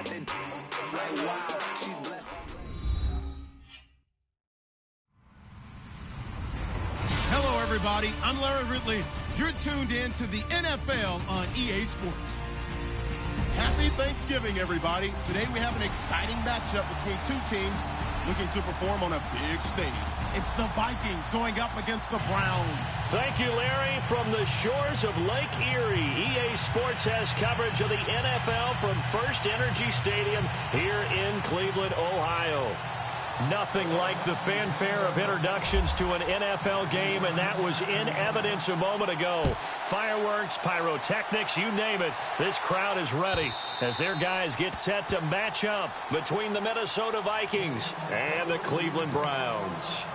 got that like wow, she's blessed. Hello, everybody. I'm Larry Ridley. You're tuned in to the NFL on EA Sports. Happy Thanksgiving, everybody. Today we have an exciting matchup between two teams looking to perform on a big stage. It's the Vikings going up against the Browns. Thank you, Larry. From the shores of Lake Erie, EA Sports has coverage of the NFL from First Energy Stadium here in Cleveland, Ohio. Nothing like the fanfare of introductions to an NFL game, and that was in evidence a moment ago. Fireworks, pyrotechnics, you name it. This crowd is ready as their guys get set to match up between the Minnesota Vikings and the Cleveland Browns.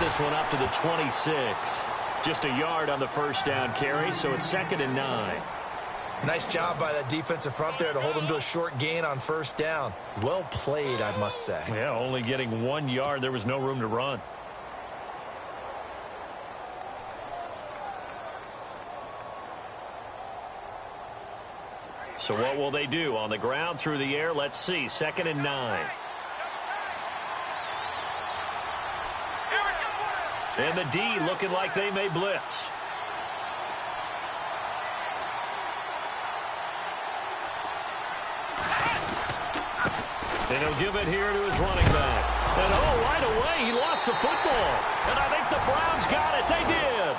This one up to the 26. Just a yard on the first down carry, so it's 2nd and 9. Nice job by that defensive front there to hold them to a short gain on first down. Well played, I must say. Yeah, only getting 1 yard. There was no room to run. So what will they do? On the ground, through the air, let's see. 2nd and 9. And the D looking like they may blitz. And he'll give it here to his running back. And oh, right away, he lost the football. And I think the Browns got it. They did.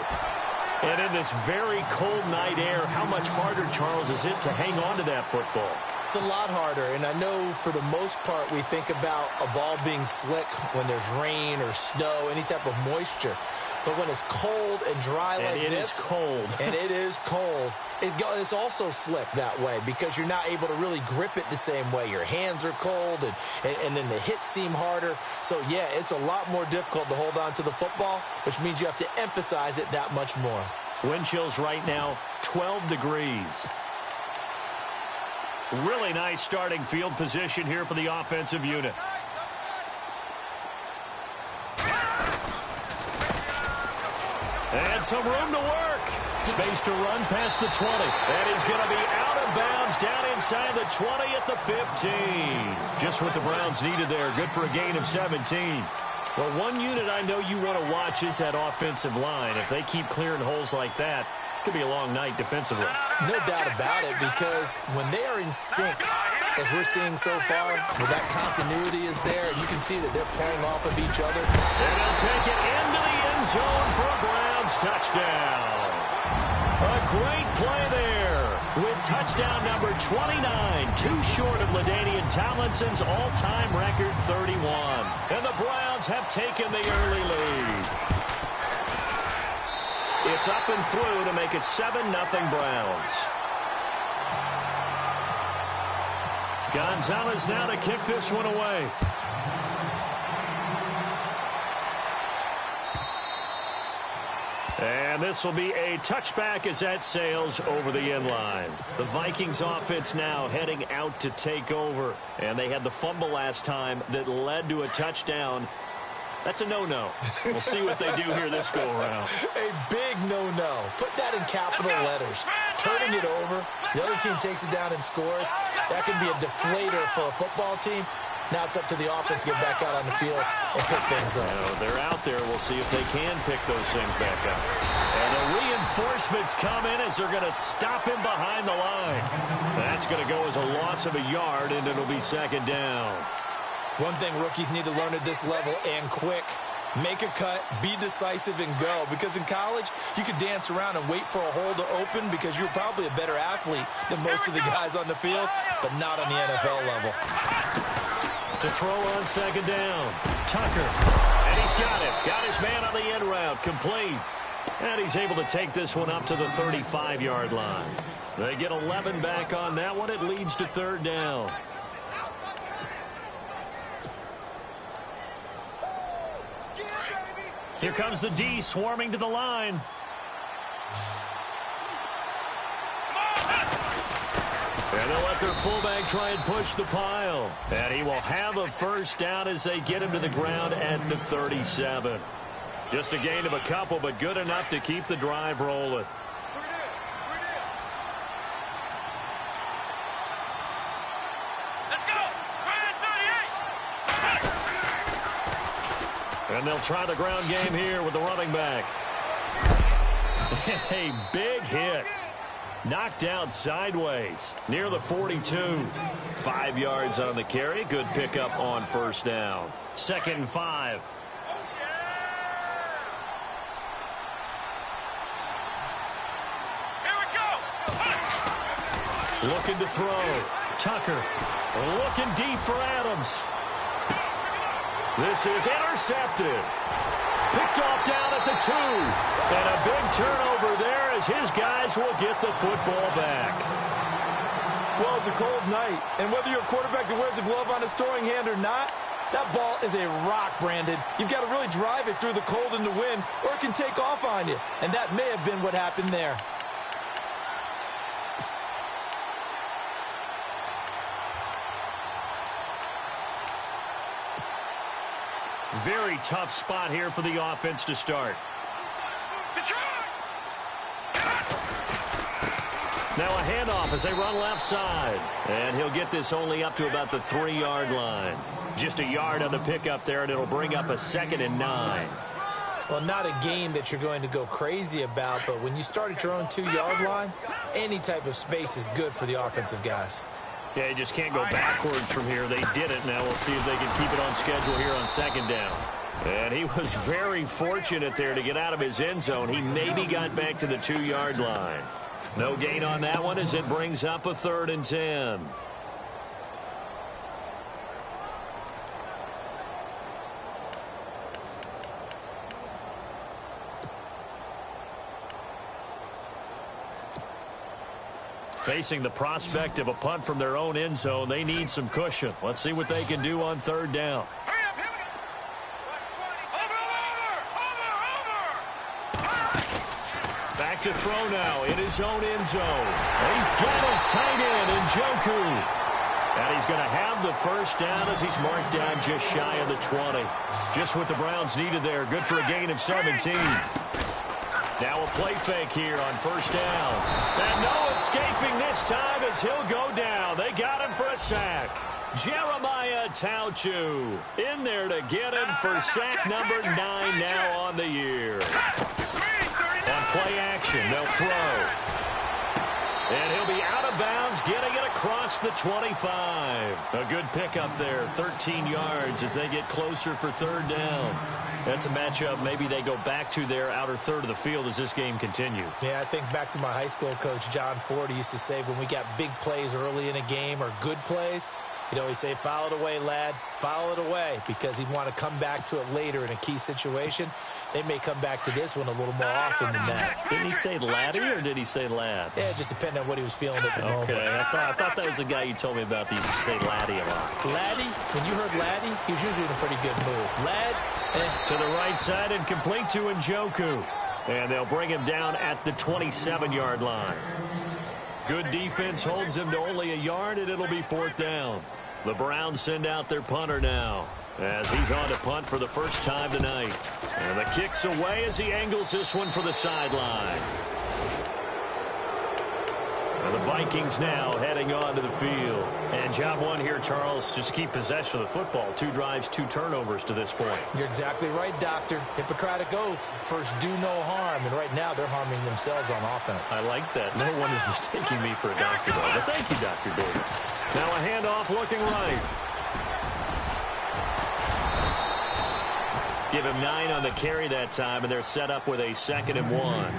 And in this very cold night air, how much harder, Charles, is it to hang on to that football? It's a lot harder, and I know for the most part we think about a ball being slick when there's rain or snow, any type of moisture. But when it's cold and dry like this, and it is cold, and it is cold, it's also slick that way because you're not able to really grip it the same way. Your hands are cold, and then the hits seem harder. So, yeah, it's a lot more difficult to hold on to the football, which means you have to emphasize it that much more. Wind chills right now, 12 degrees. Really nice starting field position here for the offensive unit. And some room to work. Space to run past the 20. And he's going to be out of bounds down inside the 20 at the 15. Just what the Browns needed there. Good for a gain of 17. Well, one unit I know you want to watch is that offensive line. If they keep clearing holes like that, it could be a long night defensively. No doubt about it, because when they are in sync, as we're seeing so far, where that continuity is there, and you can see that they're playing off of each other. And they'll take it into the end zone for a Browns touchdown. A great play there with touchdown number 29, too short of LaDainian Tomlinson's all-time record 31. And the Browns have taken the early lead. It's up and through to make it 7-0 Browns. Gonzalez now to kick this one away. And this will be a touchback as that sails over the end line. The Vikings offense now heading out to take over. And they had the fumble last time that led to a touchdown. That's a no-no. We'll see what they do here this go-around. A big no-no. Put that in capital letters. Turning it over. The other team takes it down and scores. That can be a deflator for a football team. Now it's up to the offense to get back out on the field and pick things up. They're out there. We'll see if they can pick those things back up. And the reinforcements come in as they're going to stop him behind the line. That's going to go as a loss of a yard, and it'll be 2nd down. One thing rookies need to learn at this level, and quick, make a cut, be decisive, and go. Because in college, you could dance around and wait for a hole to open because you're probably a better athlete than most of the guys on the field, but not on the NFL level. To throw on 2nd down, Tucker. And he's got it. Got his man on the end route. Complete. And he's able to take this one up to the 35-yard line. They get 11 back on that one. It leads to third down. Here comes the D swarming to the line. And they'll let their fullback try and push the pile. And he will have a first down as they get him to the ground at the 37. Just a gain of a couple, but good enough to keep the drive rolling. And they'll try the ground game here with the running back. A big hit. Knocked out sideways near the 42. 5 yards on the carry. Good pickup on first down. 2nd and 5. Here we go. Looking to throw. Tucker looking deep for Adams. This is intercepted. Picked off down at the 2. And a big turnover there as his guys will get the football back. Well, it's a cold night, and whether you're a quarterback that wears a glove on his throwing hand or not, that ball is a rock, Brandon. You've got to really drive it through the cold and the wind, or it can take off on you. And that may have been what happened there. Very tough spot here for the offense to start. Now a handoff as they run left side. And he'll get this only up to about the 3-yard line. Just a yard on the pickup there, and it'll bring up a 2nd and 9. Well, not a game that you're going to go crazy about, but when you start at your own 2-yard line, any type of space is good for the offensive guys. Yeah, you just can't go backwards from here. They did it. Now we'll see if they can keep it on schedule here on 2nd down. And he was very fortunate there to get out of his end zone. He maybe got back to the 2-yard line. No gain on that one as it brings up a 3rd and 10. Facing the prospect of a punt from their own end zone, they need some cushion. Let's see what they can do on 3rd down. Back to throw now in his own end zone. He's got his tight end in Njoku. And he's going to have the first down as he's marked down just shy of the 20. Just what the Browns needed there. Good for a gain of 17. Now a play fake here on 1st down. And no escaping this time as he'll go down. They got him for a sack. Jeremiah Tauchu in there to get him for sack number 9 now on the year. On play action, they'll throw. And he'll be out of bounds, getting it across the 25. A good pickup there, 13 yards as they get closer for 3rd down. That's a matchup maybe they go back to their outer third of the field as this game continues. Yeah, I think back to my high school coach, John Ford. He used to say when we got big plays early in a game or good plays, he'd always say, foul it away, lad, foul it away, because he'd want to come back to it later in a key situation. They may come back to this one a little more often than that. Didn't he say laddie or did he say lad? Yeah, it just depended on what he was feeling at the moment. Okay, I thought that was the guy you told me about that used to say laddie a lot. Laddie? When you heard laddie, he was usually in a pretty good mood. Lad? To the right side and complete to Njoku. And they'll bring him down at the 27-yard line. Good defense holds him to only a yard, and it'll be 4th down. The Browns send out their punter now as he's on to punt for the first time tonight. And the kick's away as he angles this one for the sideline. And the Vikings now heading onto the field. And job one here, Charles, just keep possession of the football. 2 drives, 2 turnovers to this point. You're exactly right, Doctor. Hippocratic oath. First, do no harm. And right now, they're harming themselves on offense. I like that. No one is mistaking me for a doctor, though. But thank you, Dr. Davis. Now a handoff looking right. Give him 9 on the carry that time, and they're set up with a 2nd and 1.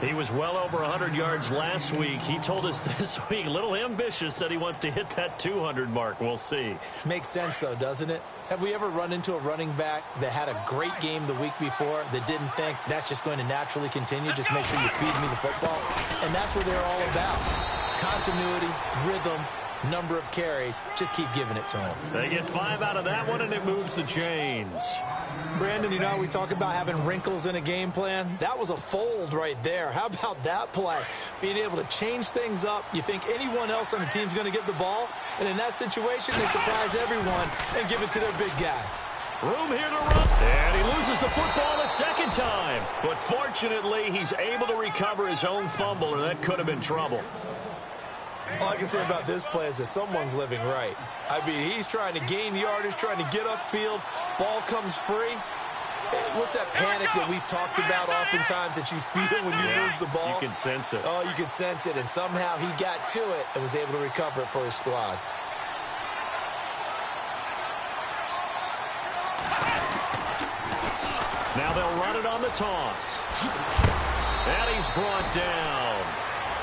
He was well over 100 yards last week. He told us this week, a little ambitious, said he wants to hit that 200 mark. We'll see. Makes sense, though, doesn't it? Have we ever run into a running back that had a great game the week before that didn't think that's just going to naturally continue? Just make sure you feed me the football. And that's what they're all about. Continuity, rhythm, number of carries. Just keep giving it to him. They get 5 out of that one, and it moves the chains. Brandon, you know, we talk about having wrinkles in a game plan. That was a fold right there. How about that play? Being able to change things up. You think anyone else on the team's going to get the ball, and in that situation, they surprise everyone and give it to their big guy. Room here to run. And he loses the football a second time. But fortunately, he's able to recover his own fumble, or that could have been trouble. All I can say about this play is that someone's living right. I mean, he's trying to gain yardage, trying to get upfield. Ball comes free. What's that panic that we've talked about oftentimes that you feel when you lose the ball? You can sense it. Oh, you can sense it. And somehow he got to it and was able to recover it for his squad. Now they'll run it on the toss. And he's brought down.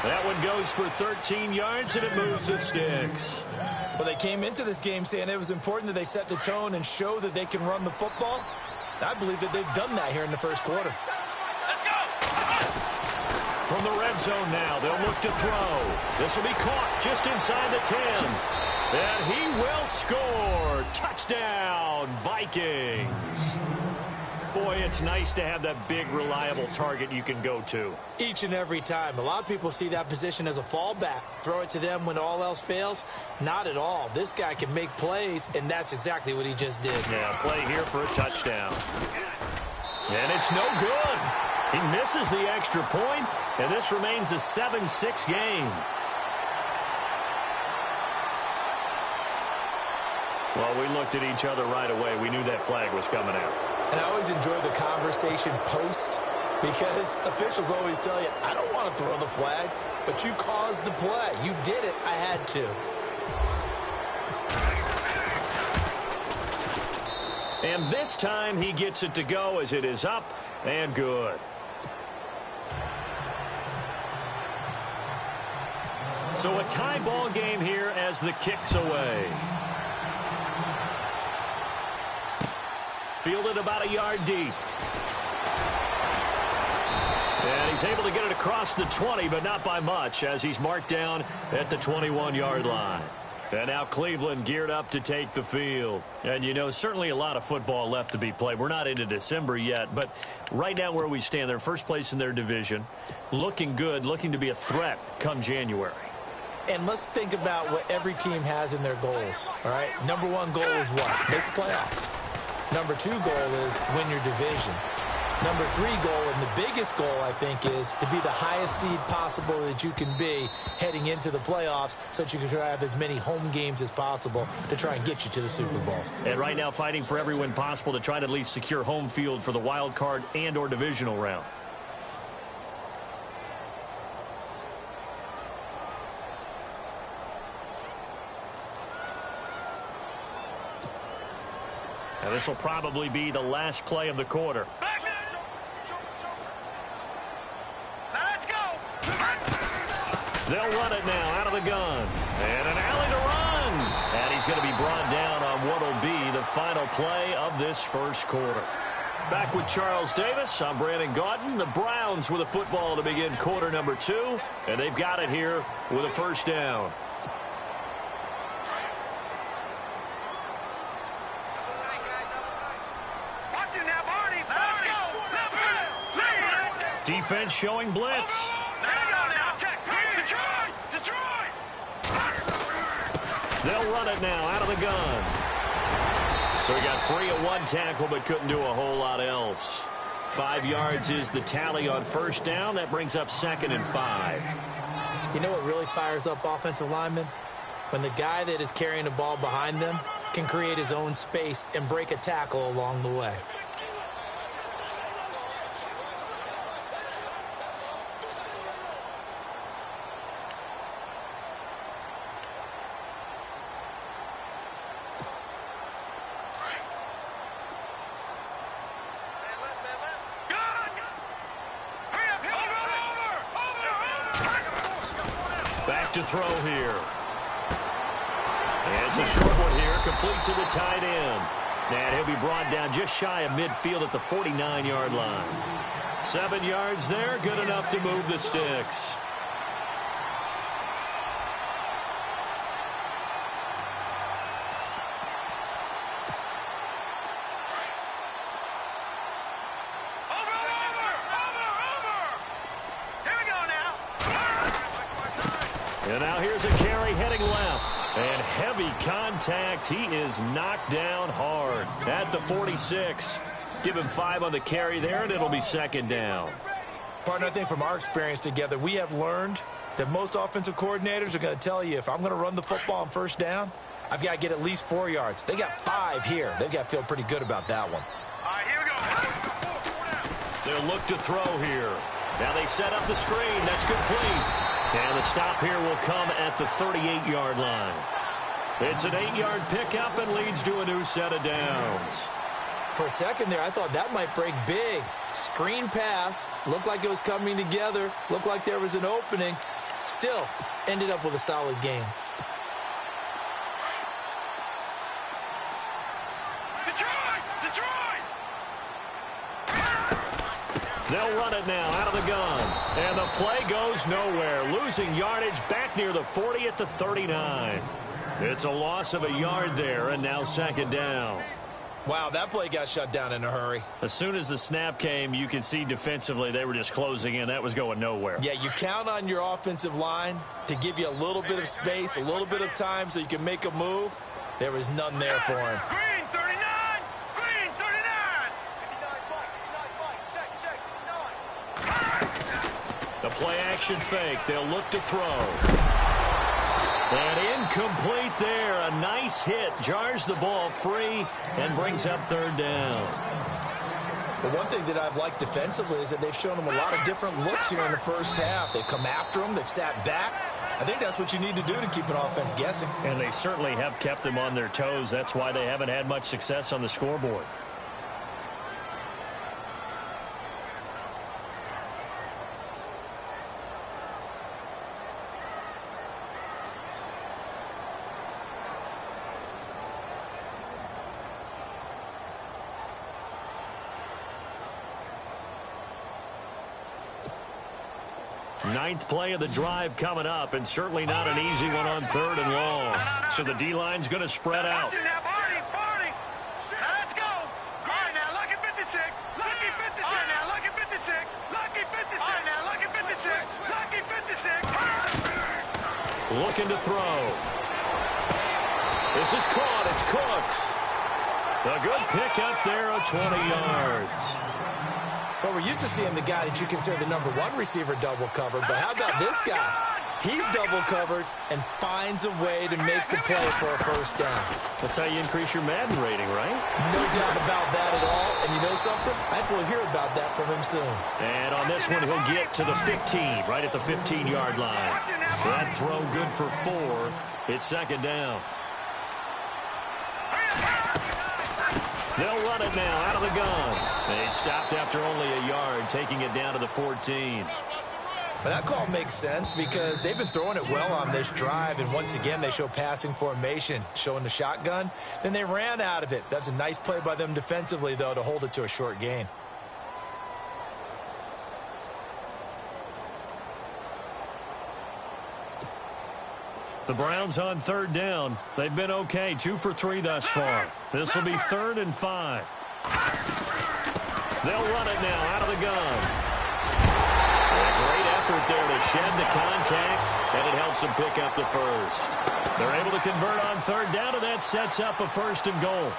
That one goes for 13 yards, and it moves the sticks. Well, they came into this game saying it was important that they set the tone and show that they can run the football. I believe that they've done that here in the first quarter. From the red zone now, they'll look to throw. This will be caught just inside the 10. And he will score. Touchdown, Vikings. Boy, it's nice to have that big, reliable target you can go to. Each and every time. A lot of people see that position as a fallback. Throw it to them when all else fails. Not at all. This guy can make plays, and that's exactly what he just did. Yeah, play here for a touchdown. And it's no good. He misses the extra point, and this remains a 7-6 game. Well, we looked at each other right away. We knew that flag was coming out. And I always enjoy the conversation post because officials always tell you, I don't want to throw the flag, but you caused the play. You did it. I had to. And this time he gets it to go as it is up and good. So a tie ball game here as the kick's away. Fielded about a yard deep. And he's able to get it across the 20, but not by much, as he's marked down at the 21-yard line. And now Cleveland geared up to take the field. And, you know, certainly a lot of football left to be played. We're not into December yet, but right now where we stand, they're first place in their division. Looking good, looking to be a threat come January. And let's think about what every team has in their goals, all right? Number one goal is what? Make the playoffs. Number two goal is win your division. Number three goal, and the biggest goal, I think, is to be the highest seed possible that you can be heading into the playoffs so that you can try to have as many home games as possible to try and get you to the Super Bowl. And right now fighting for every win possible to try to at least secure home field for the wild card and or divisional round. Now this will probably be the last play of the quarter. Let's go. They'll run it now out of the gun. And an alley to run. And he's going to be brought down on what will be the final play of this first quarter. Back with Charles Davis. I'm Brandon Gaudin. The Browns with a football to begin quarter number 2. And they've got it here with a first down. Defense showing blitz. They'll run it now out of the gun. So he got free of one tackle but couldn't do a whole lot else. 5 yards is the tally on first down. That brings up 2nd and 5. You know what really fires up offensive linemen? When the guy that is carrying the ball behind them can create his own space and break a tackle along the way. look to throw here. And it's a short one here, complete to the tight end. And he'll be brought down just shy of midfield at the 49-yard line. 7 yards there, good enough to move the sticks. And now here's a carry heading left. And heavy contact. He is knocked down hard at the 46. Give him 5 on the carry there, and it'll be second down. Partner, I think from our experience together, we have learned that most offensive coordinators are going to tell you, if I'm going to run the football on first down, I've got to get at least 4 yards. They got 5 here. They've got to feel pretty good about that one. All right, here we go. They'll look to throw here. Now they set up the screen. That's complete. And the stop here will come at the 38-yard line. It's an 8-yard pickup and leads to a new set of downs. For a second there, I thought that might break big. Screen pass. Looked like it was coming together. Looked like there was an opening. Still, ended up with a solid game. They'll run it now out of the gun. And the play goes nowhere. Losing yardage back near the 40 at the 39. It's a loss of a yard there, and now second down. Wow, that play got shut down in a hurry. As soon as the snap came, you could see defensively they were just closing in. That was going nowhere. Yeah, you count on your offensive line to give you a little bit of space, a little bit of time so you can make a move. There was none there for him. Green 39! Green 39! The play action fake. They'll look to throw. And incomplete there. A nice hit. Jars the ball free and brings up third down. The one thing that I've liked defensively is that they've shown them a lot of different looks here in the first half. They've come after them. They've sat back. I think that's what you need to do to keep an offense guessing. And they certainly have kept them on their toes. That's why they haven't had much success on the scoreboard. Ninth play of the drive coming up, and certainly not an easy one on third and long. So the D-line's going to spread out. Barney. Let's go. All right, now look at 56. Lucky 56. All right, now look at 56. Lucky 56. All right, now look at 56. Lucky 56. Looking to throw. This is caught. It's Cooks. A good pickup there of 20 yards. Well, we're used to seeing the guy that you consider the number 1 receiver double covered, but how about this guy? He's double covered and finds a way to make the play for a first down. That's how you increase your Madden rating, right? No doubt about that at all. And you know something? I think we'll hear about that from him soon. And on this one, he'll get to the 15, right at the 15-yard line. That throw good for 4. It's second down. They'll run it now out of the gun. They stopped after only a yard, taking it down to the 14. But that call makes sense because they've been throwing it well on this drive, and once again they show passing formation, showing the shotgun. Then they ran out of it. That's a nice play by them defensively, though, to hold it to a short gain. The Browns on third down. They've been okay, 2 for 3 thus far. This will be 3rd and 5. They'll run it now out of the gun. A great effort there to shed the contact, and it helps them pick up the first. They're able to convert on third down, and that sets up a 1st and goal.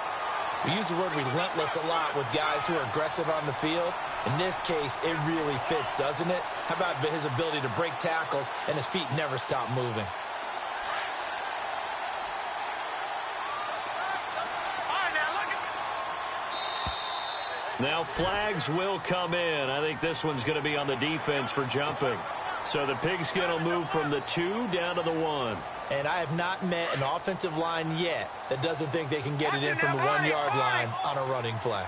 We use the word relentless a lot with guys who are aggressive on the field. In this case, it really fits, doesn't it? How about his ability to break tackles and his feet never stop moving? Now flags will come in. I think this one's going to be on the defense for jumping. So the Pigskin will move from the 2 down to the 1. And I have not met an offensive line yet that doesn't think they can get it in from the 1-yard line on a running play.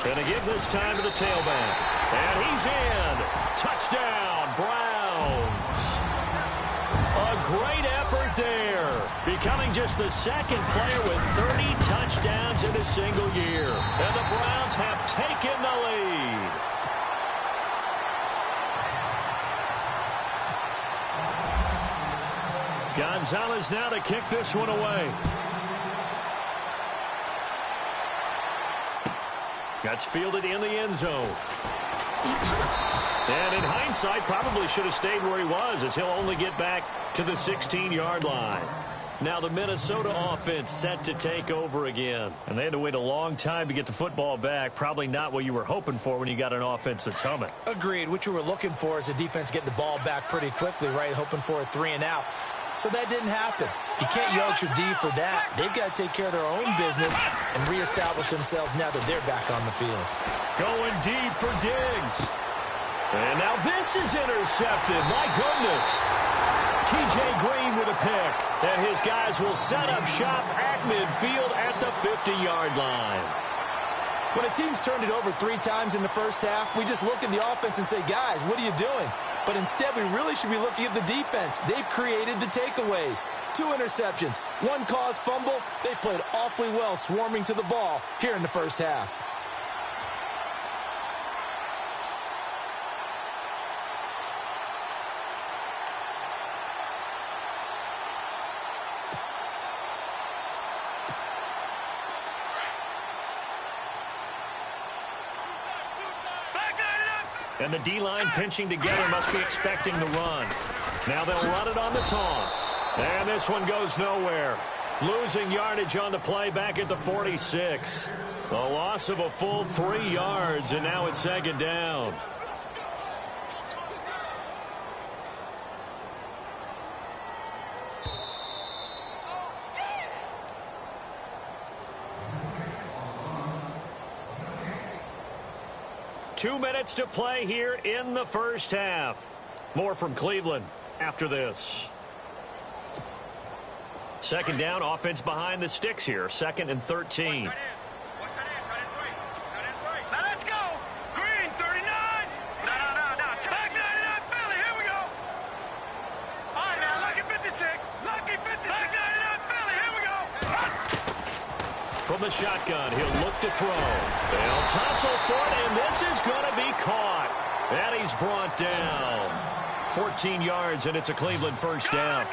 Going to give this time to the tailback. And he's in. Touchdown, Browns. great effort there. Becoming just the second player with 30 touchdowns in a single year. And the Browns have taken the lead. Gonzalez now to kick this one away. That's fielded in the end zone. And in hindsight, probably should have stayed where he was, as he'll only get back to the 16-yard line. Now the Minnesota offense set to take over again. And they had to wait a long time to get the football back. Probably not what you were hoping for when you got an offense that's humming. Agreed. What you were looking for is the defense getting the ball back pretty quickly, right? Hoping for a 3-and-out. So that didn't happen. You can't yell at your D for that. They've got to take care of their own business and reestablish themselves now that they're back on the field. Going deep for Diggs. And now this is intercepted. My goodness. T.J. Green with a pick. And his guys will set up shop at midfield at the 50-yard line. When a team's turned it over 3 times in the first half, we just look at the offense and say, guys, what are you doing? But instead, we really should be looking at the defense. They've created the takeaways. 2 interceptions, 1 caused fumble. They played awfully well swarming to the ball here in the first half. And the D-line pinching together must be expecting the run. Now they'll run it on the toss. And this one goes nowhere. Losing yardage on the play back at the 46. A loss of a full 3 yards, and now it's second down. Two minutes to play here in the first half. More from Cleveland after this. Second down, offense behind the sticks here. 2nd and 13. Now let's go. Green, 39. No. Back 99, Philly. Here we go. All right, now, lucky 56. Lucky 56. Back 99, Philly. Here we go. From the shotgun, he'll look to throw. They'll tussle for it, and this is going to be caught. And he's brought down. 14 yards, and it's a Cleveland first down.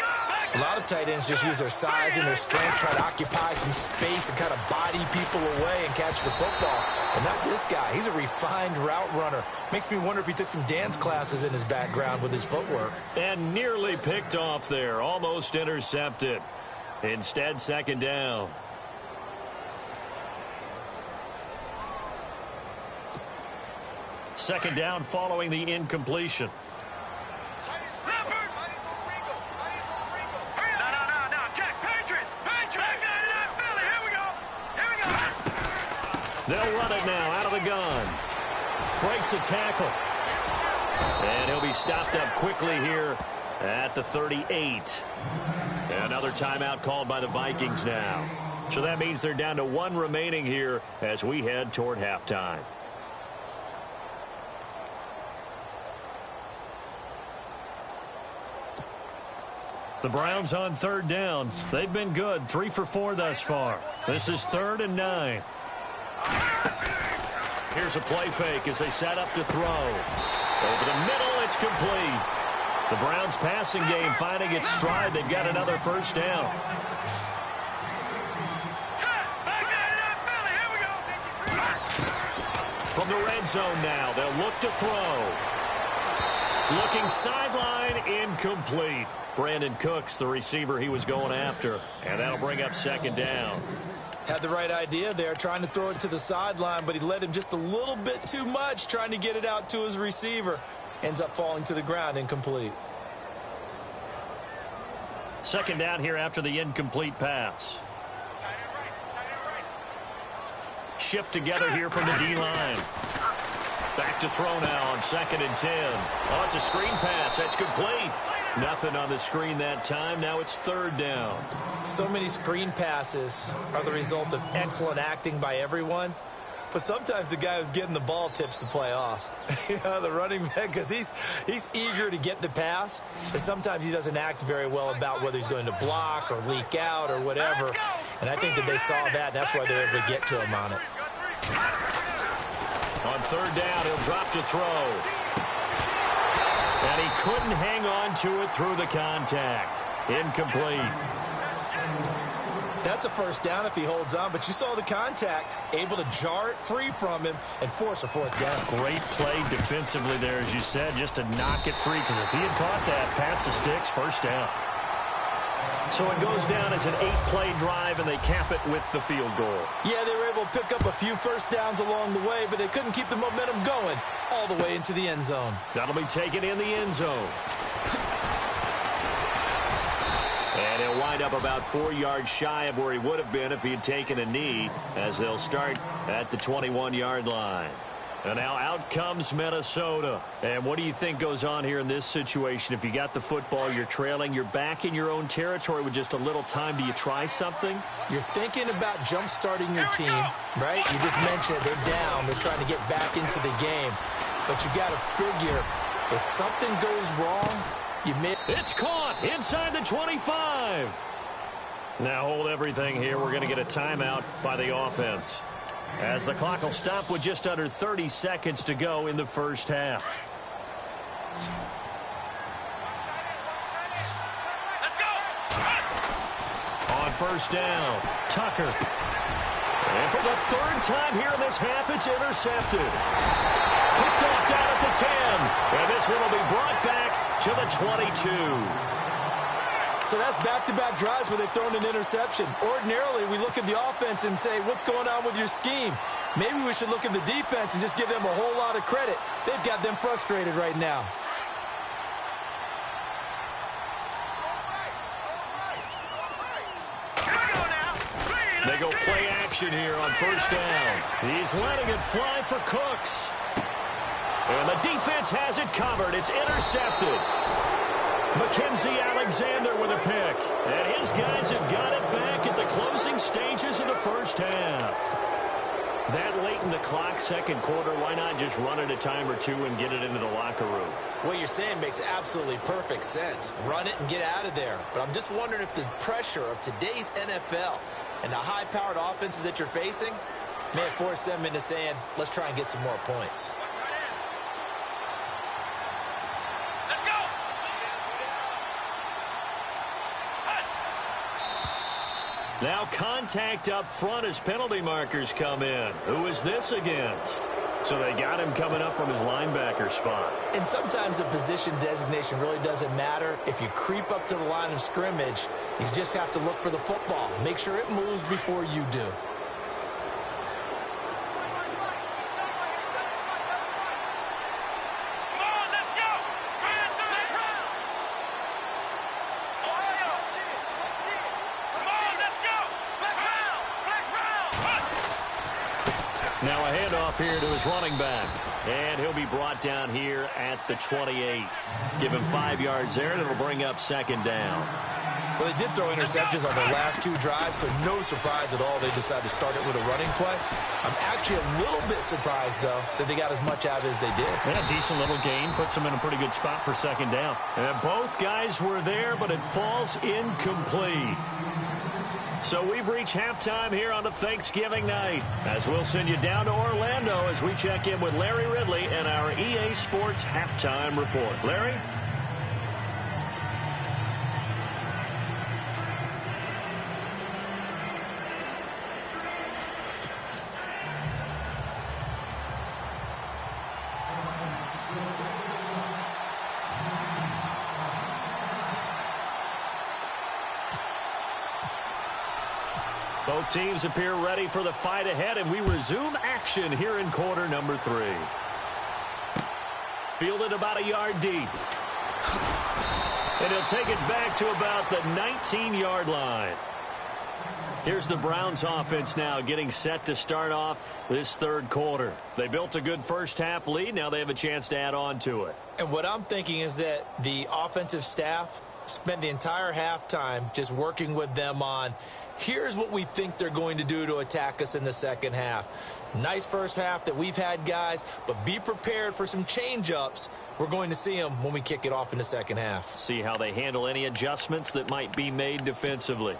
A lot of tight ends just use their size and their strength, try to occupy some space and kind of body people away and catch the football. But not this guy. He's a refined route runner. Makes me wonder if he took some dance classes in his background with his footwork. And nearly picked off there. Almost intercepted. Instead, second down. Second down following the incompletion. They'll run it now out of the gun. Breaks a tackle. And he'll be stopped up quickly here at the 38. Another timeout called by the Vikings now. So that means they're down to 1 remaining here as we head toward halftime. The Browns on third down. They've been good, 3 for 4 thus far. This is 3rd and 9. Here's a play fake as they set up to throw. Over the middle, it's complete. The Browns passing game finding its stride. They've got another first down. From the red zone now, they'll look to throw. Looking sideline, incomplete. Brandon Cooks, the receiver he was going after. And that'll bring up second down. Had the right idea there, trying to throw it to the sideline, but he led him just a little bit too much, trying to get it out to his receiver. Ends up falling to the ground, incomplete. Second down here after the incomplete pass. Shift together here from the D-line. Back to throw now on 2nd and 10. Oh, it's a screen pass. That's complete. Nothing on the screen that time. Now it's 3rd down. So many screen passes are the result of excellent acting by everyone. but sometimes the guy who's getting the ball tips the play off. The running back, because he's eager to get the pass, and sometimes he doesn't act very well about whether he's going to block or leak out or whatever. And I think that they saw that, and that's why they're able to get to him on it. On third down, he'll drop to throw. And he couldn't hang on to it through the contact. Incomplete. That's a first down if he holds on, but you saw the contact, able to jar it free from him and force a fourth down. Great play defensively there, as you said, just to knock it free, because if he had caught that, past the sticks, first down. So it goes down as an 8-play drive, and they cap it with the field goal. Yeah, they were able to pick up a few first downs along the way, but they couldn't keep the momentum going all the way into the end zone. That'll be taken in the end zone. And he'll wind up about 4 yards shy of where he would have been if he had taken a knee, as they'll start at the 21-yard line. And now out comes Minnesota. And what do you think goes on here in this situation? If you got the football, you're trailing, you're back in your own territory with just a little time. Do you try something? You're thinking about jump-starting your team, right? You just mentioned it. They're down. They're trying to get back into the game. But you got to figure, if something goes wrong, you miss. It's caught inside the 25. Now hold everything here. We're going to get a timeout by the offense, as the clock will stop with just under 30 seconds to go in the first half. Let's go. On first down, Tucker. And for the third time here in this half, it's intercepted. Picked off down at the 10. And this one will be brought back to the 22. So that's back-to-back drives where they've thrown an interception. Ordinarily, we look at the offense and say, what's going on with your scheme? Maybe we should look at the defense and just give them a whole lot of credit. They've got them frustrated right now. They go play action here on first down. He's letting it fly for Cooks. And the defense has it covered. It's intercepted. Mackenzie Alexander with a pick. And his guys have got it back at the closing stages of the first half. That late in the clock, second quarter, why not just run it a time or two and get it into the locker room? What you're saying makes absolutely perfect sense. Run it and get out of there. But I'm just wondering if the pressure of today's NFL and the high-powered offenses that you're facing may have forced them into saying, let's try and get some more points. Now contact up front as penalty markers come in. Who is this against? So they got him coming up from his linebacker spot. And sometimes the position designation really doesn't matter. If you creep up to the line of scrimmage, you just have to look for the football. Make sure it moves before you do. Now a handoff here to his running back. And he'll be brought down here at the 28. Give him 5 yards there, and it'll bring up second down. Well, they did throw interceptions on their last 2 drives, so no surprise at all they decided to start it with a running play. I'm actually a little bit surprised, though, that they got as much out of it as they did. Yeah, decent little gain. Puts them in a pretty good spot for second down. And both guys were there, but it falls incomplete. So we've reached halftime here on a Thanksgiving night, as we'll send you down to Orlando as we check in with Larry Ridley and our EA Sports Halftime Report. Larry? Both teams appear ready for the fight ahead, and we resume action here in quarter number 3. Fielded about a yard deep. And he'll take it back to about the 19-yard line. Here's the Browns offense now getting set to start off this third quarter. They built a good first half lead. Now they have a chance to add on to it. And what I'm thinking is that the offensive staff spent the entire halftime just working with them on, here's what we think they're going to do to attack us in the second half. Nice first half that we've had, guys, but be prepared for some change-ups. We're going to see them when we kick it off in the second half. See how they handle any adjustments that might be made defensively.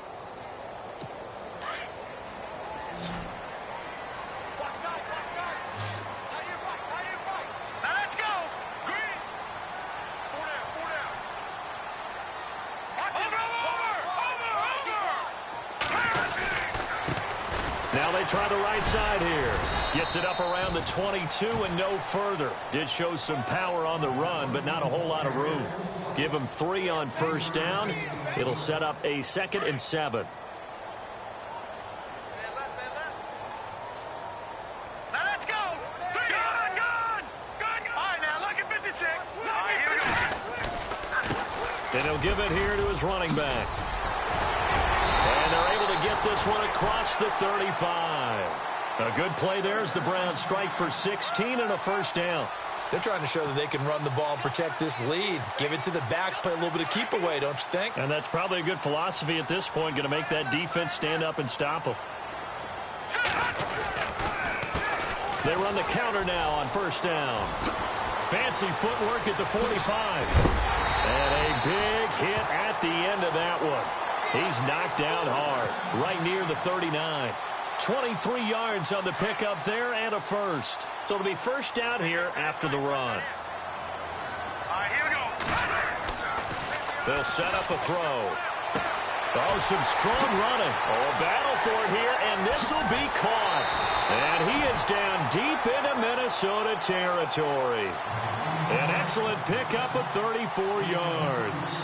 Now they try the right side here. Gets it up around the 22 and no further. Did show some power on the run, but not a whole lot of room. Give him 3 on first down. It'll set up a 2nd and 7. Let's go. Gone. All right, now look at 56. All right, here we go. And he'll give it here to his running back. And they're able to get this one across the 35. A good play there as the Browns strike for 16 and a first down. They're trying to show that they can run the ball and protect this lead. Give it to the backs, play a little bit of keep away, don't you think? And that's probably a good philosophy at this point, going to make that defense stand up and stop them. They run the counter now on first down. Fancy footwork at the 45. And a big hit at the end of that one. He's knocked down hard, right near the 39. 23 yards on the pickup there and a first. So it'll be first down here after the run. All right, here we go. They'll set up a throw. Oh, some strong running. Oh, a battle for it here, and this will be caught. And he is down deep into Minnesota territory. An excellent pickup of 34 yards.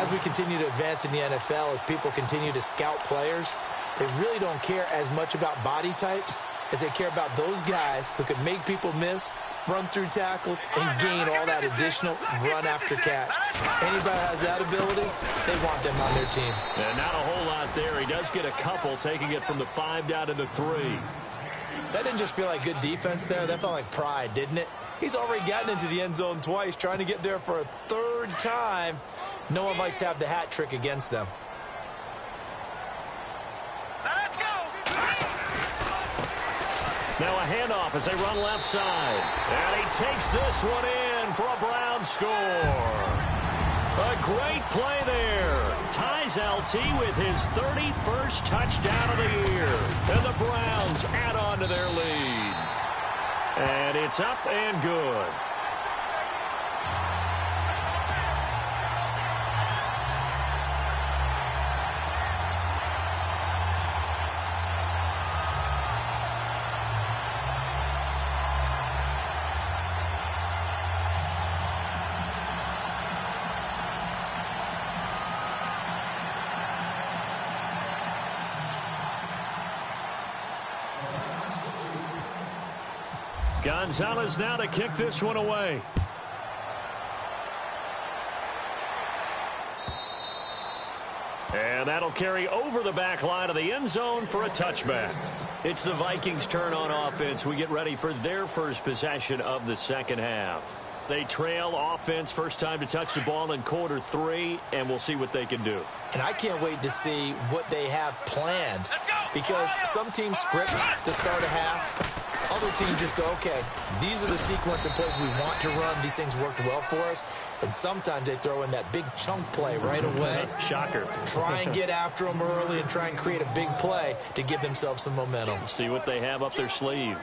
As we continue to advance in the NFL, as people continue to scout players, they really don't care as much about body types as they care about those guys who can make people miss, run through tackles, and gain all that additional run after catch. Anybody has that ability, they want them on their team. And not a whole lot there. He does get a couple, taking it from the 5 down to the 3. That didn't just feel like good defense there. That felt like pride, didn't it? He's already gotten into the end zone twice, trying to get there for a 3rd time. No one likes to have the hat trick against them. Let's go. Now a handoff as they run left side. And he takes this one in for a Brown score. A great play there. Ties LT with his 31st touchdown of the year. And the Browns add on to their lead. And it's up and good. Gonzalez now to kick this one away. And that'll carry over the back line of the end zone for a touchback. It's the Vikings' turn on offense. We get ready for their first possession of the second half. They trail offense, first time to touch the ball in quarter 3, and we'll see what they can do. And I can't wait to see what they have planned, because some teams script to start a half. Other teams just go, okay, these are the sequence of plays we want to run. These things worked well for us. And sometimes they throw in that big chunk play right away. Shocker. Try and get after them early and try and create a big play to give themselves some momentum. See what they have up their sleeve.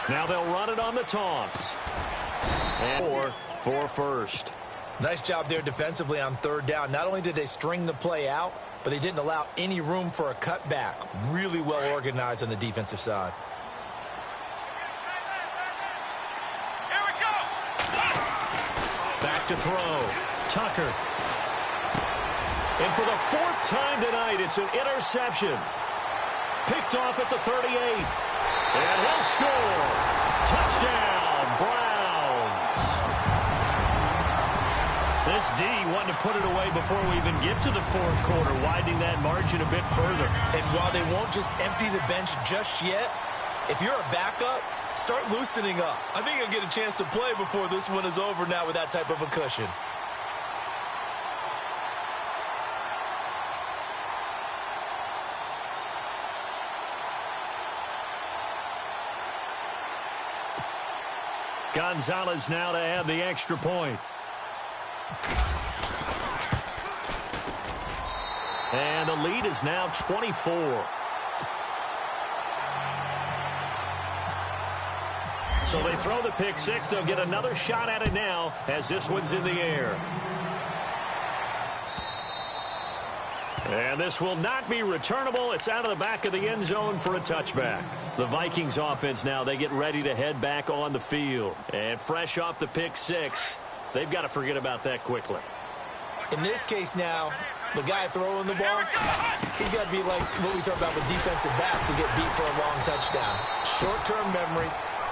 Now they'll run it on the toss. And 4 for first. Nice job there defensively on 3rd down. Not only did they string the play out, but they didn't allow any room for a cutback. Really well organized on the defensive side. Here we go. Back to throw. Tucker. And for the 4th time tonight, it's an interception. Picked off at the 38. And he'll score. Touchdown, Browns. This D wanted to put it away before we even get to the 4th quarter, widening that margin a bit further. And while they won't just empty the bench just yet, if you're a backup, start loosening up. I think you'll get a chance to play before this one is over now with that type of a cushion. Gonzalez now to add the extra point. And the lead is now 24. So they throw the pick six. They'll get another shot at it now as this one's in the air. And this will not be returnable. It's out of the back of the end zone for a touchback. The Vikings offense now, they get ready to head back on the field. And fresh off the pick six, they've got to forget about that quickly. In this case now, the guy throwing the ball, he's got to be like what we talk about with defensive backs who get beat for a long touchdown. Short-term memory,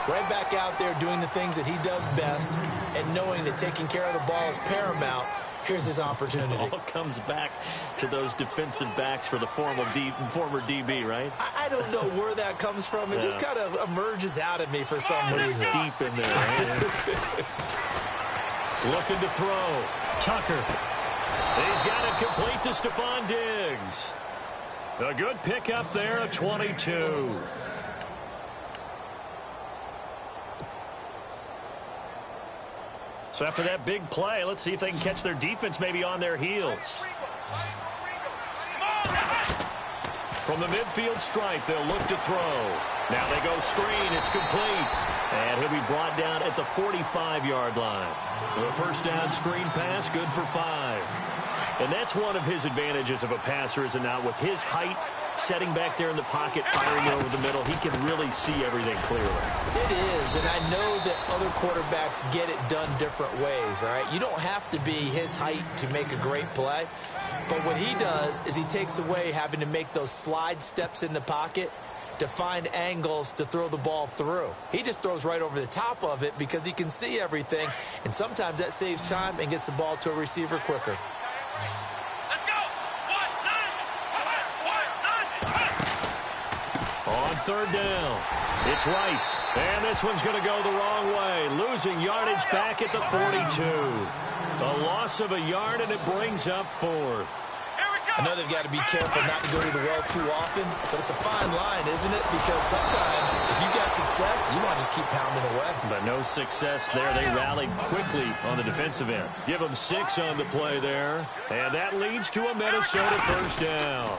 right back out there doing the things that he does best, and knowing that taking care of the ball is paramount. Here's his opportunity. It all comes back to those defensive backs for the former DB, right? I don't know where that comes from. It just kind of emerges out of me for some reason. Deep in there. Right? Looking to throw. Tucker. He's got it complete to Stephon Diggs. A good pickup there, a 22. So after that big play, let's see if they can catch their defense maybe on their heels. From the midfield stripe, they'll look to throw. Now they go screen. It's complete. And he'll be brought down at the 45-yard line. The first down screen pass, good for 5. And that's one of his advantages of a passer, is it not? With his height, setting back there in the pocket, firing over the middle, he can really see everything clearly. It is, and I know that other quarterbacks get it done different ways, all right? You don't have to be his height to make a great play, but what he does is he takes away having to make those slide steps in the pocket to find angles to throw the ball through. He just throws right over the top of it because he can see everything, and sometimes that saves time and gets the ball to a receiver quicker. On third down, it's Rice. And this one's going to go the wrong way. Losing yardage back at the 42. A loss of a yard, and it brings up fourth. I know they've got to be careful not to go to the well too often, but it's a fine line, isn't it? Because sometimes if you've got success, you want to just keep pounding away. But no success there. They rallied quickly on the defensive end. Give them 6 on the play there. And that leads to a Minnesota first down.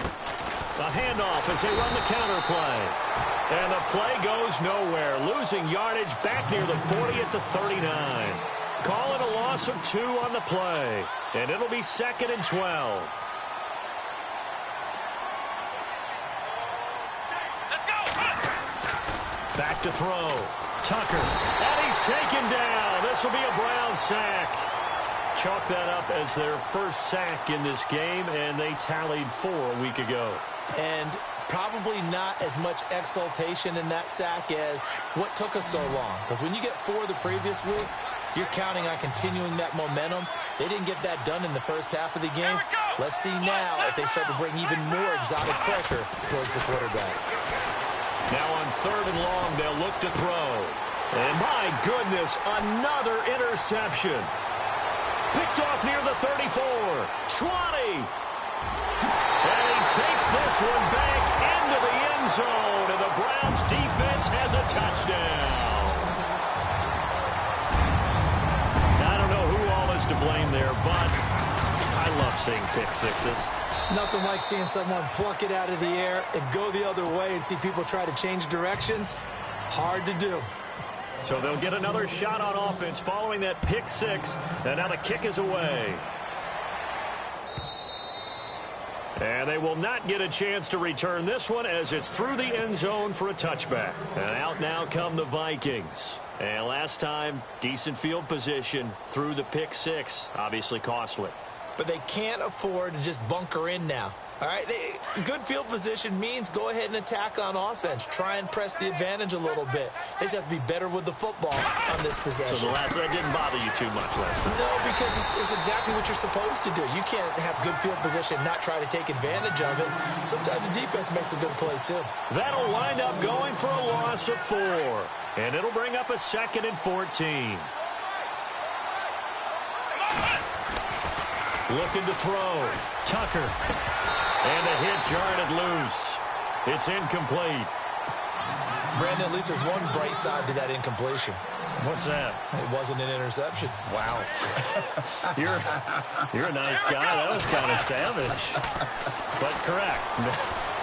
A handoff as they run the counter play. And the play goes nowhere. Losing yardage back near the 40 at the 39. Call it a loss of 2 on the play. And it'll be 2nd and 12. Back to throw. Tucker. And he's taken down. This will be a Brown sack. Chalk that up as their first sack in this game, and they tallied 4 a week ago. And probably not as much exultation in that sack as what took us so long. Because when you get 4 the previous week, you're counting on continuing that momentum. They didn't get that done in the first half of the game. Let's see now if they start to bring even more exotic pressure towards the quarterback. Now on third and long, they'll look to throw. And my goodness, another interception. Picked off near the 34. 20. And he takes this one back into the end zone. And the Browns defense has a touchdown. I don't know who all is to blame there, but I love seeing pick sixes. Nothing like seeing someone pluck it out of the air and go the other way and see people try to change directions. Hard to do. So they'll get another shot on offense following that pick six. And now the kick is away. And they will not get a chance to return this one as it's through the end zone for a touchback. And out now come the Vikings. And last time, decent field position through the pick six. Obviously costly. but they can't afford to just bunker in now. All right, good field position means go ahead and attack on offense. Try and press the advantage a little bit. They just have to be better with the football on this possession. So that didn't bother you too much last time? No, because it's exactly what you're supposed to do. You can't have good field position and not try to take advantage of it. Sometimes the defense makes a good play, too. That'll wind up going for a loss of 4. And it'll bring up a 2nd and 14. Looking to throw. Tucker. And a hit jarred it loose. It's incomplete. Brandon, at least there's one bright side to that incompletion. What's that? It wasn't an interception. Wow. You're a nice guy. That was kind of savage. But correct.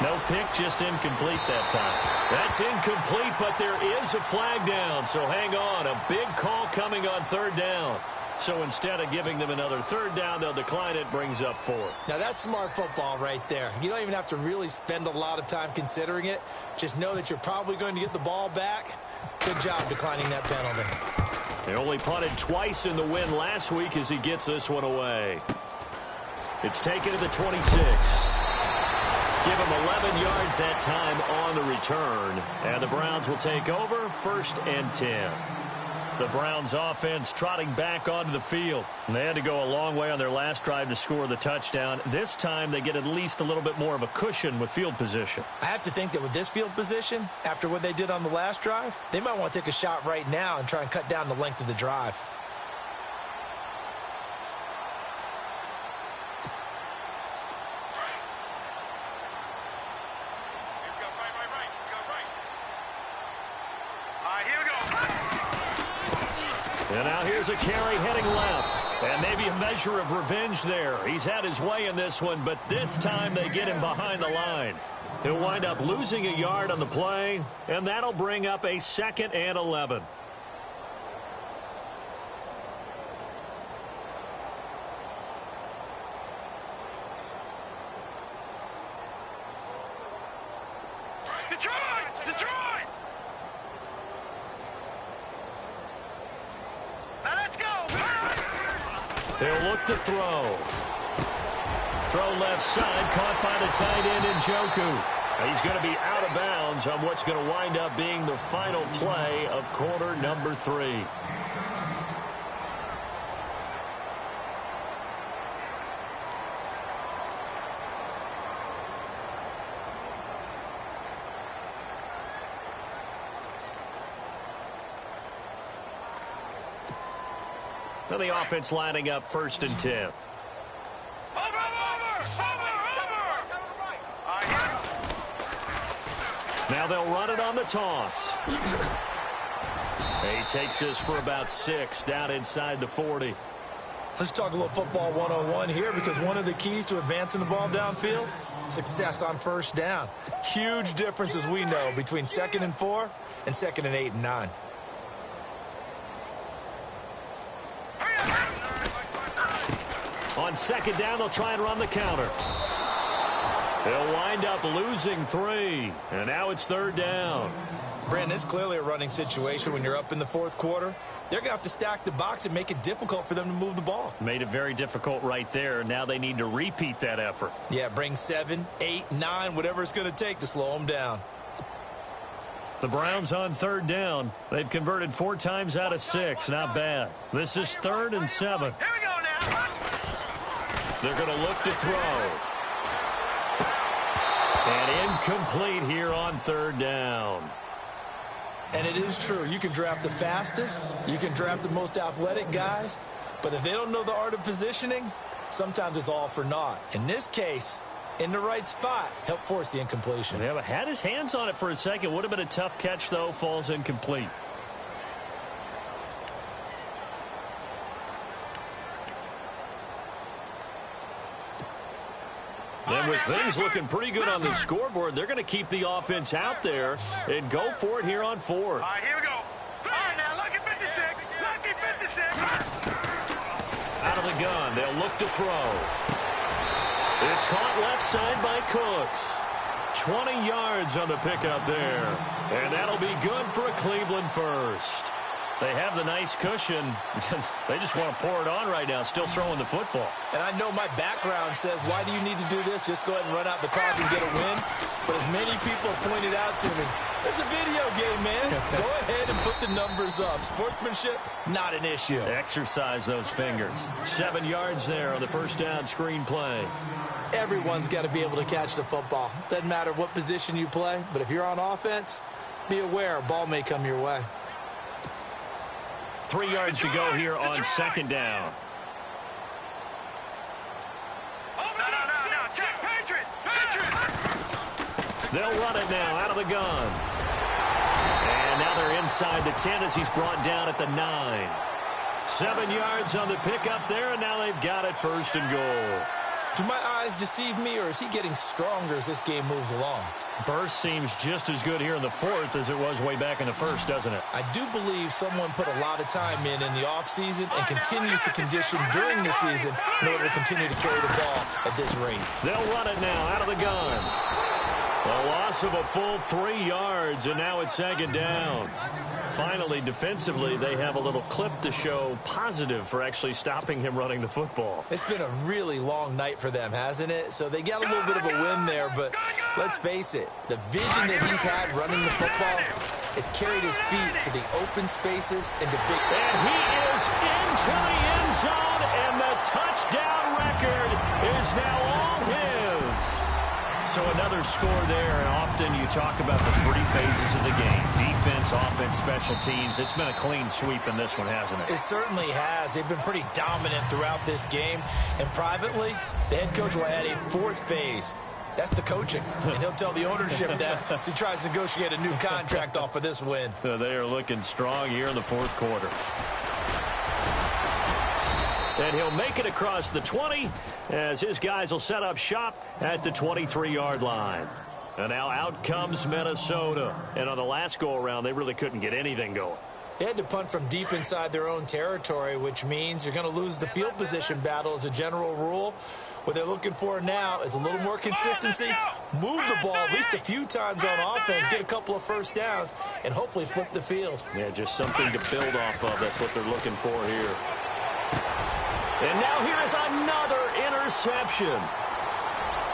No pick, just incomplete that time. That's incomplete, but there is a flag down. So hang on. A big call coming on 3rd down. So instead of giving them another 3rd down, they'll decline it, brings up 4. Now, that's smart football right there. You don't even have to really spend a lot of time considering it. Just know that you're probably going to get the ball back. Good job declining that penalty. They only punted twice in the win last week as he gets this one away. It's taken to the 26. Give him 11 yards that time on the return. And the Browns will take over 1st and 10. The Browns offense trotting back onto the field. And they had to go a long way on their last drive to score the touchdown. This time they get at least a little bit more of a cushion with field position. I have to think that with this field position, after what they did on the last drive, they might want to take a shot right now and try and cut down the length of the drive. And now here's a carry heading left. And maybe a measure of revenge there. He's had his way in this one, but this time they get him behind the line. He'll wind up losing a yard on the play, and that'll bring up a 2nd and 11. Detroit! Now let's go! They'll look to throw. Throw left side, caught by the tight end Njoku. He's going to be out of bounds on what's going to wind up being the final play of quarter number 3. Now the offense lining up 1st and 10. Over! Now they'll run it on the toss. He takes this for about 6 down inside the 40. Let's talk a little football 101 here, because one of the keys to advancing the ball downfield, success on 1st down. Huge difference, as we know, between 2nd and 4 and 2nd and 8 and 9. On 2nd down, they'll try and run the counter. They'll wind up losing 3. And now it's 3rd down. Brandon, it's clearly a running situation when you're up in the 4th quarter. They're going to have to stack the box and make it difficult for them to move the ball. Made it very difficult right there. Now they need to repeat that effort. Yeah, bring 7, 8, 9, whatever it's going to take to slow them down. The Browns on 3rd down. They've converted 4 times out of 6. Not bad. This is 3rd and 7. Here we go now. They're going to look to throw. And incomplete here on 3rd down. And it is true. You can draft the fastest. You can draft the most athletic guys. But if they don't know the art of positioning, sometimes it's all for naught. In this case, in the right spot, help force the incompletion. Yeah, but had his hands on it for a second. Would have been a tough catch, though. Falls incomplete. And with things looking pretty good on the scoreboard, they're going to keep the offense out there and go for it here on 4th. All right, here we go. All right, now, lucky 56. Lucky 56. Out of the gun, they'll look to throw. It's caught left side by Cooks. 20 yards on the pickup there. And that'll be good for a Cleveland first. They have the nice cushion. They just want to pour it on right now, still throwing the football. And I know my background says, why do you need to do this? Just go ahead and run out the clock and get a win. But as many people have pointed out to me, it's a video game, man. Go ahead and put the numbers up. Sportsmanship, not an issue. Exercise those fingers. 7 yards there on the first down screen play. Everyone's got to be able to catch the football. Doesn't matter what position you play, but if you're on offense, be aware a ball may come your way. 3 yards to go here on second down. They'll run it now out of the gun. And now they're inside the 10 as he's brought down at the 9. 7 yards on the pickup there, and now they've got it first and goal. Do my eyes deceive me, or is he getting stronger as this game moves along? Burst seems just as good here in the fourth as it was way back in the first, doesn't it? I do believe someone put a lot of time in the offseason and continues to condition during the season in order to continue to carry the ball at this rate. They'll run it now out of the gun. A loss of a full 3 yards, and now it's second down. Finally, defensively, they have a little clip to show positive for actually stopping him running the football. It's been a really long night for them, hasn't it? So they got a little bit of a win there, but let's face it, the vision that he's had running the football has carried his feet to the open spaces and the big... And he is into the end zone, and the touchdown record is now all his. So another score there, and often you talk about the 3 phases of the game. Defense, offense, special teams. It's been a clean sweep in this one, hasn't it? It certainly has. They've been pretty dominant throughout this game. And privately, the head coach will add a 4th phase. That's the coaching. And he'll tell the ownership that as he tries to negotiate a new contract off of this win. They are looking strong here in the fourth quarter. And he'll make it across the 20 as his guys will set up shop at the 23-yard line. And now out comes Minnesota. And on the last go-around, they really couldn't get anything going. They had to punt from deep inside their own territory, which means you're going to lose the field position battle as a general rule. What they're looking for now is a little more consistency, move the ball at least a few times on offense, get a couple of first downs, and hopefully flip the field. Yeah, just something to build off of. That's what they're looking for here. And now here is another interception.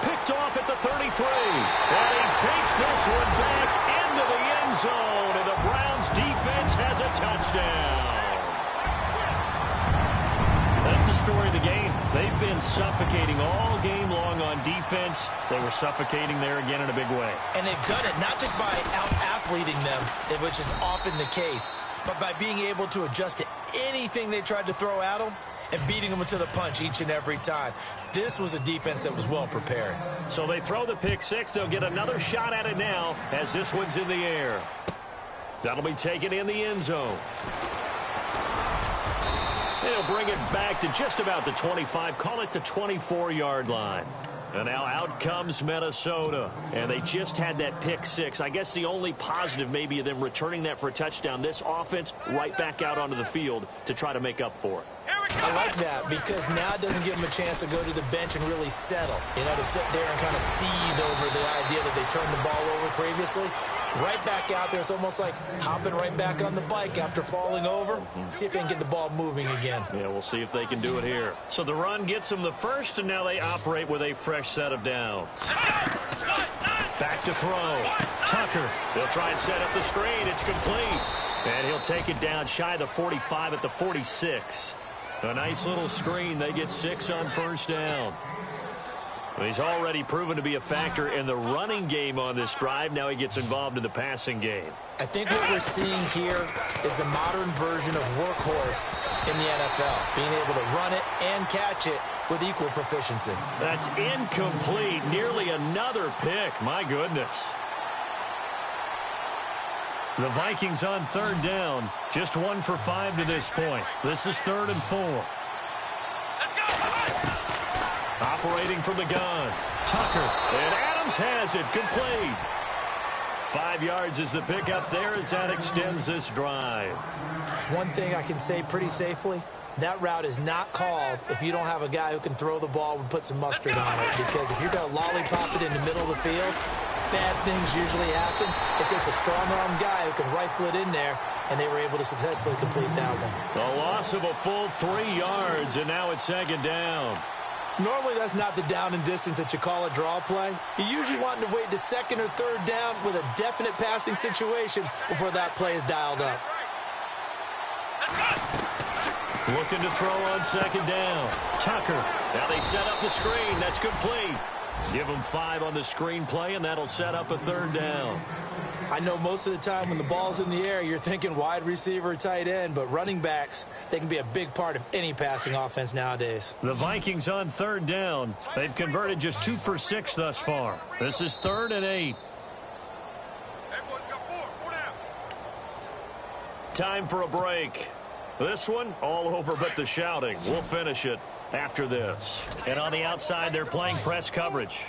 Picked off at the 33. And he takes this one back into the end zone. And the Browns defense has a touchdown. That's the story of the game. They've been suffocating all game long on defense. They were suffocating there again in a big way. And they've done it not just by out-athleting them, which is often the case, but by being able to adjust to anything they tried to throw at them and beating them to the punch each and every time. This was a defense that was well prepared. So they throw the pick six. They'll get another shot at it now as this one's in the air. That'll be taken in the end zone. They'll bring it back to just about the 25. Call it the 24-yard line. And now out comes Minnesota. And they just had that pick six. I guess the only positive maybe of them returning that for a touchdown. This offense right back out onto the field to try to make up for it. I like that because now it doesn't give them a chance to go to the bench and really settle. You know, to sit there and kind of seethe over the idea that they turned the ball over previously. Right back out there. It's almost like hopping right back on the bike after falling over. See if they can get the ball moving again. Yeah, we'll see if they can do it here. So the run gets them the first, and now they operate with a fresh set of downs. Back to throw. Tucker. They'll try and set up the screen. It's complete. And he'll take it down shy of the 45 at the 46. A nice little screen. They get 6 on first down. He's already proven to be a factor in the running game on this drive. Now he gets involved in the passing game. I think what we're seeing here is the modern version of workhorse in the NFL, being able to run it and catch it with equal proficiency. That's incomplete. Nearly another pick. My goodness. The Vikings on third down. Just 1 for 5 to this point. This is 3rd and 4. Operating from the gun. Tucker. And Adams has it. Complete. 5 yards is the pickup there as that extends this drive. One thing I can say pretty safely, that route is not called if you don't have a guy who can throw the ball and put some mustard on it. Because if you're going to lollipop it in the middle of the field, bad things usually happen. It takes a strong-arm guy who can rifle it in there, and they were able to successfully complete that one. A loss of a full 3 yards, and now it's second down. Normally, that's not the down and distance that you call a draw play. You usually want to wait to second or third down with a definite passing situation before that play is dialed up. Looking to throw on second down. Tucker. Now they set up the screen. That's complete. Give them 5 on the screen play, and that'll set up a third down. I know most of the time when the ball's in the air, you're thinking wide receiver or tight end, but running backs, they can be a big part of any passing offense nowadays. The Vikings on third down. They've converted just 2 for 6 thus far. This is 3rd and 8. Time for a break. This one, all over but the shouting. We'll finish it after this. And on the outside, they're playing press coverage.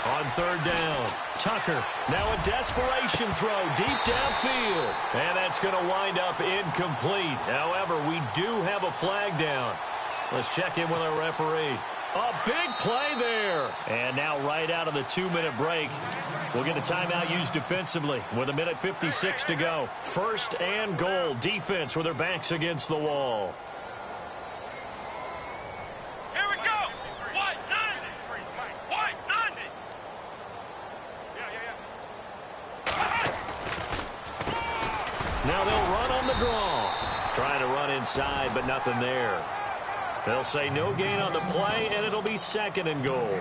On third down, Tucker. Now a desperation throw deep downfield. And that's going to wind up incomplete. However, we do have a flag down. Let's check in with our referee. A big play there. And now right out of the 2-minute break, we'll get a timeout used defensively with 1:56 to go. 1st and goal. Defense with their backs against the wall. Now they'll run on the draw. Trying to run inside, but nothing there. They'll say no gain on the play, and it'll be 2nd and goal.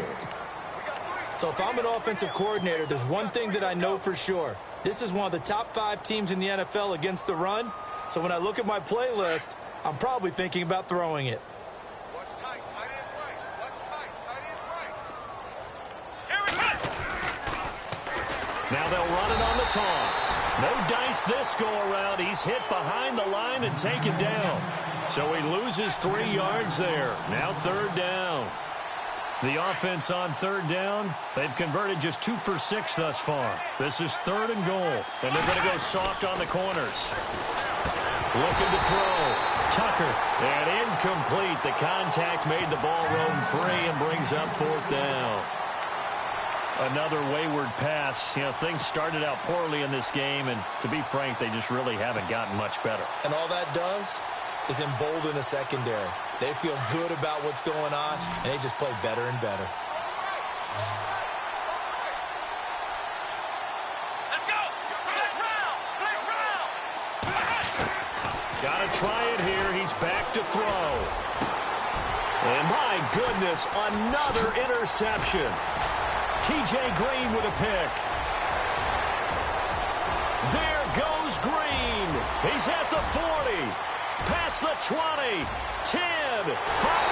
So if I'm an offensive coordinator, there's one thing that I know for sure. This is one of the top 5 teams in the NFL against the run. So when I look at my playlist, I'm probably thinking about throwing it. Watch tight, tight end right. Watch tight, tight end right. Here we go. Now they'll run it on the toss. No dice this go-around. He's hit behind the line and taken down. So he loses 3 yards there. Now 3rd down. The offense on 3rd down, they've converted just 2 for 6 thus far. This is 3rd and goal, and they're going to go soft on the corners. Looking to throw. Tucker, and incomplete. The contact made the ball roam free and brings up 4th down. Another wayward pass. You know, things started out poorly in this game, and to be frank, they just really haven't gotten much better. And all that does is embolden a secondary. They feel good about what's going on, and they just play better and better. Let's go! Flex round! Flex round! Gotta try it here. He's back to throw. And my goodness, another interception. T.J. Green with a pick. There goes Green. He's at the 40. Past the 20. 10. 5.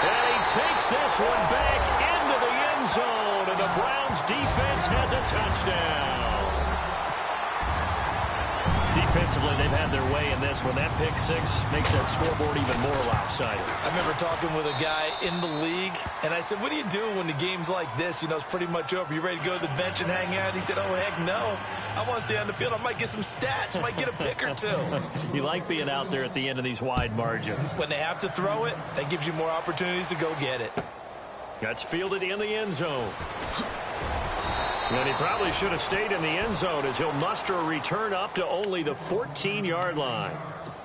And he takes this one back into the end zone. And the Browns defense has a touchdown. Defensively, they've had their way in this one. That pick 6 makes that scoreboard even more lopsided. I remember talking with a guy in the league, and I said, what do you do when the game's like this? You know, it's pretty much over. You ready to go to the bench and hang out? He said, oh, heck no. I want to stay on the field. I might get some stats. I might get a pick or 2. You like being out there at the end of these wide margins. When they have to throw it, that gives you more opportunities to go get it. That's fielded in the end zone. And he probably should have stayed in the end zone as he'll muster a return up to only the 14-yard line.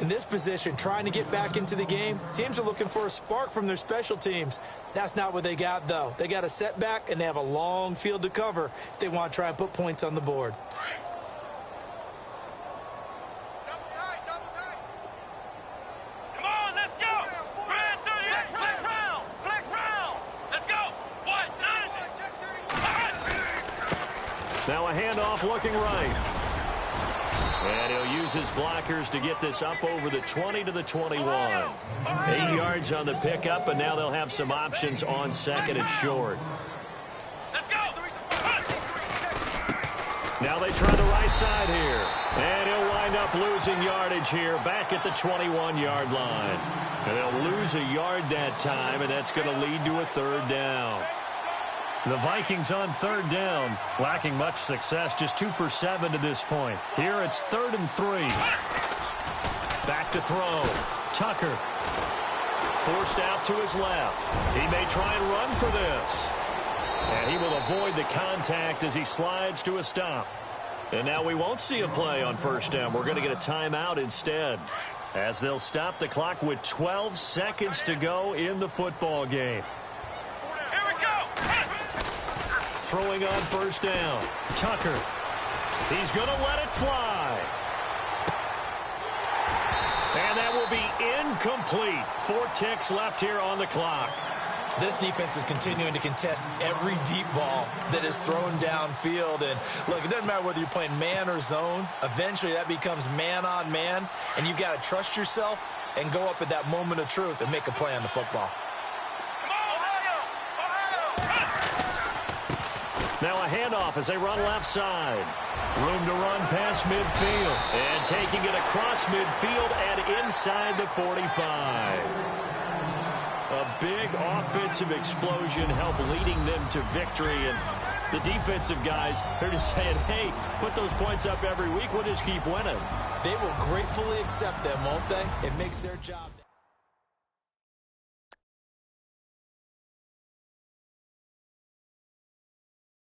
In this position, trying to get back into the game, teams are looking for a spark from their special teams. That's not what they got, though. They got a setback, and they have a long field to cover if they want to try and put points on the board. Come on, let's go! Flex round! Flex round! Let's go! What? Now a handoff looking right. And he'll use his blockers to get this up over the 20 to the 21. 8 yards on the pickup, and now they'll have some options on 2nd and short. Let's go! Now they try the right side here. And he'll wind up losing yardage here back at the 21-yard line. And they'll lose a yard that time, and that's going to lead to a 3rd down. The Vikings on 3rd down, lacking much success, just 2 for 7 to this point. Here it's 3rd and 3. Back to throw. Tucker. Forced out to his left. He may try and run for this. And he will avoid the contact as he slides to a stop. And now we won't see a play on first down. We're going to get a timeout instead, as they'll stop the clock with 12 seconds to go in the football game. Here we go. Throwing on first down. Tucker. He's going to let it fly. And that will be incomplete. 4 ticks left here on the clock. This defense is continuing to contest every deep ball that is thrown downfield. And, look, it doesn't matter whether you're playing man or zone. Eventually, that becomes man on man. And you've got to trust yourself and go up at that moment of truth and make a play on the football. Now a handoff as they run left side. Room to run past midfield. And taking it across midfield and inside the 45. A big offensive explosion helped leading them to victory. And the defensive guys are just saying, hey, put those points up every week. We'll just keep winning. They will gratefully accept them, won't they? It makes their job.